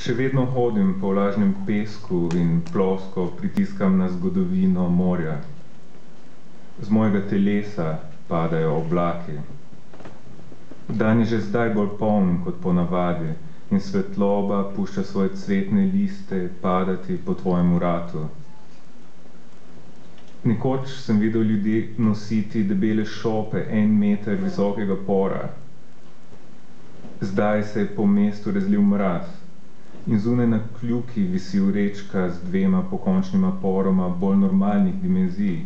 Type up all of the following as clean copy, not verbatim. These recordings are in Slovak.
Še vedno hodim po vlažnem pesku in plosko pritiskam na zgodovino morja. Z mojega telesa padajo oblaki. Dan je že zdaj bolj poln kot ponavadi in svetloba pušča svoje cvetne liste padati po tvojem vratu. Nekoč sem videl ljudi nositi debele šope 1 meter visokega pora. Zdaj se je po mestu razlil mraz in zunaj na kljuki visi vrečka z 2 pokončnima poroma bolj normalnih dimenzij.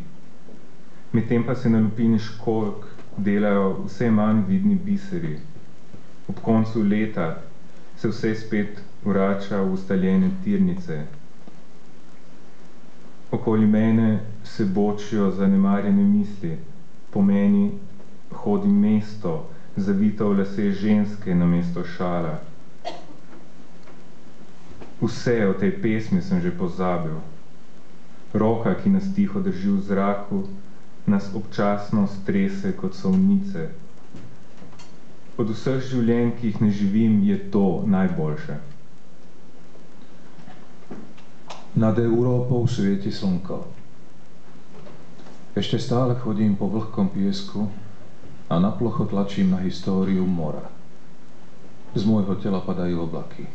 Medtem pa se na lupini školjk delajo vse manj vidni biseri. Ob koncu leta se vse spet vrača v ustaljene tirnice. Okoli mene se bočijo zanemarjene misli. Po meni hodi mesto, zavito v lase ženske namesto šala. Vse o tej pesmi sem že pozabil. Roka, ki nas tiho drži v zraku, nas občasno strese kot solnice. Od vseh življenj, ki jih ne živim, je to najboljše. Nad Európou svieti slnko. Ešte stále chodím po vlhkom piesku a na plocho tlačím na históriu mora. Z môjho tela padajú oblaky.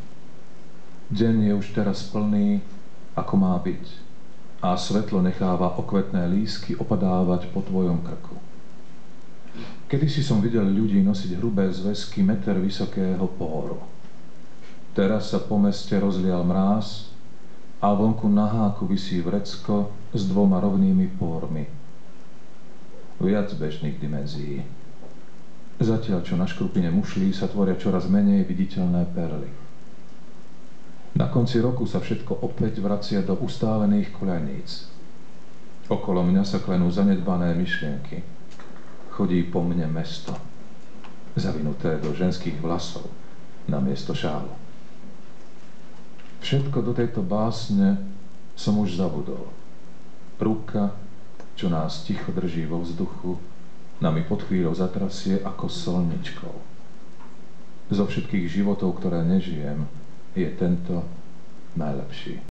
Deň je už teraz plný, ako má byť, a svetlo necháva okvetné lístky opadávať po tvojom krku. Kedysi som videl ľudí nosiť hrubé zväzky meter vysokého póru. Teraz sa po meste rozlial mráz a vonku na háku visí vrecko s 2 rovnými pórmi. Viac bežných dimenzií. Zatiaľ, čo na škrupine mušlí sa tvoria čoraz menej viditeľné perly. Na konci roku sa všetko opäť vracia do ustálených koľaníc. Okolo mňa sa klenú zanedbané myšlienky. Chodí po mne mesto, zavinuté do ženských vlasov namiesto šálu. Všetko do tejto básne som už zabudol. Ruka, čo nás ticho drží vo vzduchu, nami pod chvíľou zatrasie ako solničkou. Zo všetkých životov, ktoré nežijem, je tento najlepší.